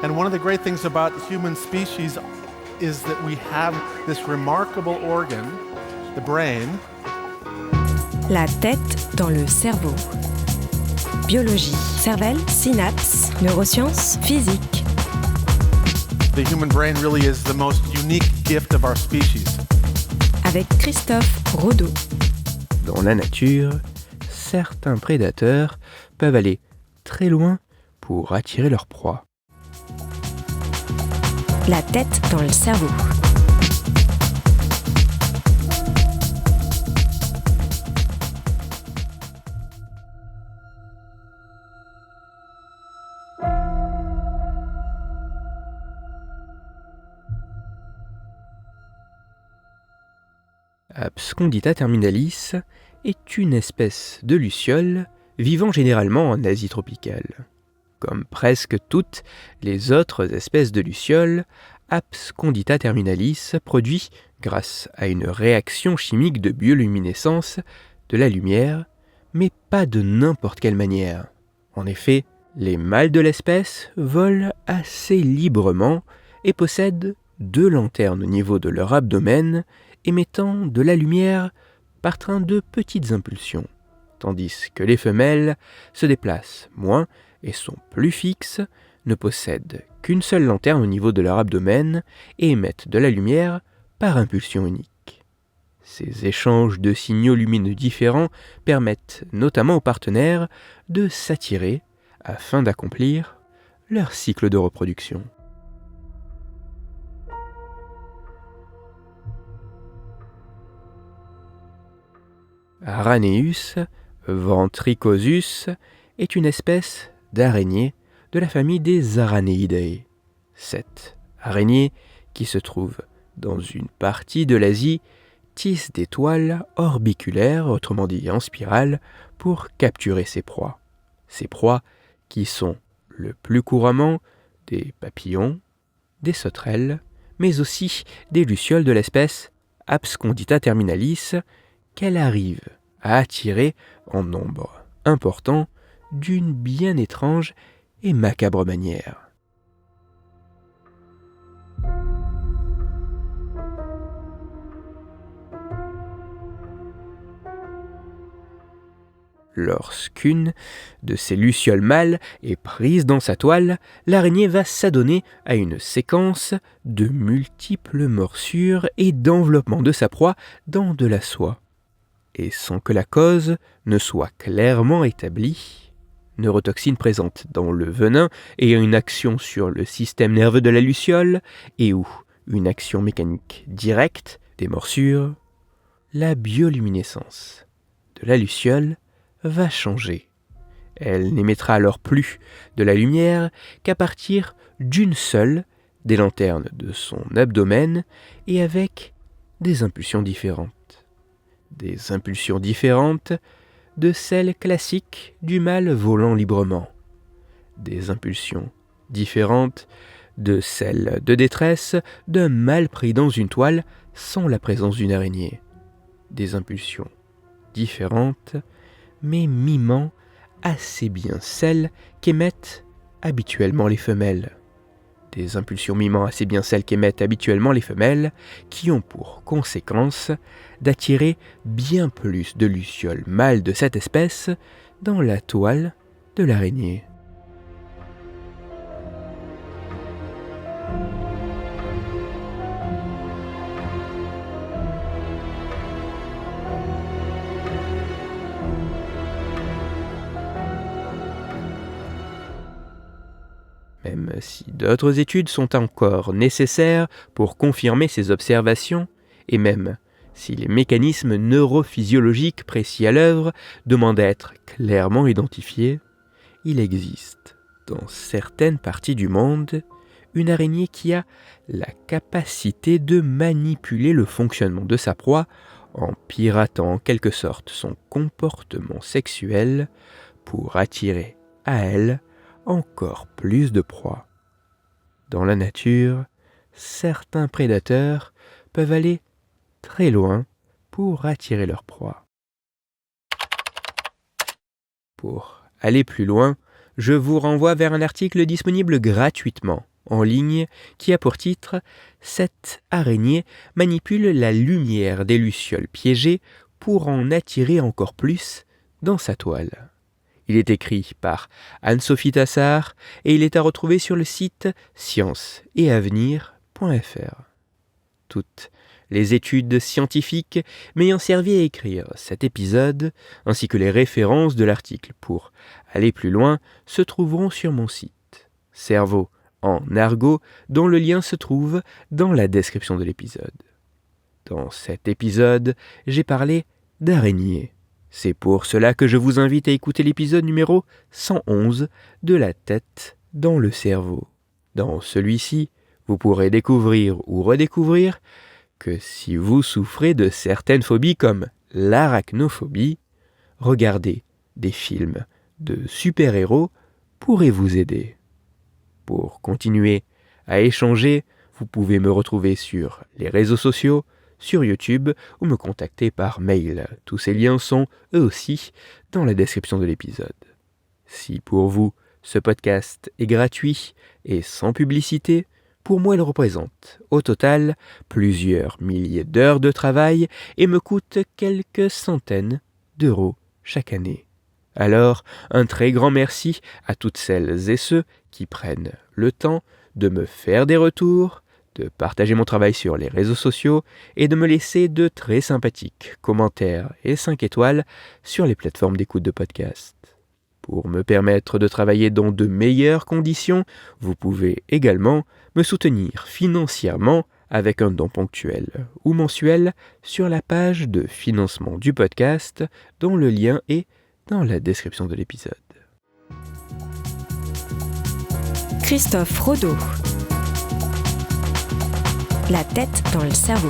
And one of the great things about human species is that we have this remarkable organ, the brain. La tête dans le cerveau. Biologie, cervelle, synapses, neurosciences, physique. The human brain really is the most unique gift of our species. Avec Christophe Rodeau. Dans la nature, certains prédateurs peuvent aller très loin pour attirer leur proie. La tête dans le cerveau. Abscondita terminalis est une espèce de luciole vivant généralement en Asie tropicale. Comme presque toutes les autres espèces de lucioles, Abscondita terminalis produit, grâce à une réaction chimique de bioluminescence, de la lumière, mais pas de n'importe quelle manière. En effet, les mâles de l'espèce volent assez librement et possèdent 2 lanternes au niveau de leur abdomen, émettant de la lumière par train de petites impulsions, tandis que les femelles se déplacent moins et sont plus fixes, ne possèdent qu'une seule lanterne au niveau de leur abdomen et émettent de la lumière par impulsion unique. Ces échanges de signaux lumineux différents permettent notamment aux partenaires de s'attirer afin d'accomplir leur cycle de reproduction. Araneus ventricosus est une espèce d'araignée de la famille des Aranéidae. Cette araignée, qui se trouve dans une partie de l'Asie, tisse des toiles orbiculaires, autrement dit en spirale, pour capturer ses proies. Ces proies qui sont le plus couramment des papillons, des sauterelles, mais aussi des lucioles de l'espèce Abscondita terminalis, qu'elle arrive à attirer en nombre important d'une bien étrange et macabre manière. Lorsqu'une de ces lucioles mâles est prise dans sa toile, l'araignée va s'adonner à une séquence de multiples morsures et d'enveloppement de sa proie dans de la soie. Et sans que la cause ne soit clairement établie, neurotoxines présentes dans le venin ayant une action sur le système nerveux de la luciole et ou une action mécanique directe des morsures, la bioluminescence de la luciole va changer. Elle n'émettra alors plus de la lumière qu'à partir d'une seule des lanternes de son abdomen et avec des impulsions différentes. Des impulsions différentes de celles classiques du mâle volant librement. Des impulsions différentes de celles de détresse d'un mâle pris dans une toile sans la présence d'une araignée. Des impulsions différentes, mais mimant assez bien celles qu'émettent habituellement les femelles. Des impulsions mimant assez bien celles qu'émettent habituellement les femelles, qui ont pour conséquence d'attirer bien plus de lucioles mâles de cette espèce dans la toile de l'araignée. Même si d'autres études sont encore nécessaires pour confirmer ces observations, et même si les mécanismes neurophysiologiques précis à l'œuvre demandent à être clairement identifiés, il existe, dans certaines parties du monde, une araignée qui a la capacité de manipuler le fonctionnement de sa proie en piratant en quelque sorte son comportement sexuel pour attirer à elle encore plus de proies. Dans la nature, certains prédateurs peuvent aller très loin pour attirer leur proie. Pour aller plus loin, je vous renvoie vers un article disponible gratuitement en ligne qui a pour titre « Cette araignée manipule la lumière des lucioles piégées pour en attirer encore plus dans sa toile ». Il est écrit par Anne-Sophie Tassard et il est à retrouver sur le site scienceetavenir.fr. Toutes les études scientifiques m'ayant servi à écrire cet épisode, ainsi que les références de l'article pour aller plus loin, se trouveront sur mon site, Cerveau en argot, dont le lien se trouve dans la description de l'épisode. Dans cet épisode, j'ai parlé d'araignées. C'est pour cela que je vous invite à écouter l'épisode numéro 111 de La tête dans le cerveau. Dans celui-ci, vous pourrez découvrir ou redécouvrir que si vous souffrez de certaines phobies comme l'arachnophobie, regarder des films de super-héros pourrait vous aider. Pour continuer à échanger, vous pouvez me retrouver sur les réseaux sociaux, sur YouTube ou me contacter par mail. Tous ces liens sont, eux aussi, dans la description de l'épisode. Si pour vous, ce podcast est gratuit et sans publicité, pour moi il représente, au total, plusieurs milliers d'heures de travail et me coûte quelques centaines d'euros chaque année. Alors, un très grand merci à toutes celles et ceux qui prennent le temps de me faire des retours, de partager mon travail sur les réseaux sociaux et de me laisser de très sympathiques commentaires et 5 étoiles sur les plateformes d'écoute de podcast. Pour me permettre de travailler dans de meilleures conditions, vous pouvez également me soutenir financièrement avec un don ponctuel ou mensuel sur la page de financement du podcast dont le lien est dans la description de l'épisode. Christophe Rodeau. La tête dans le cerveau.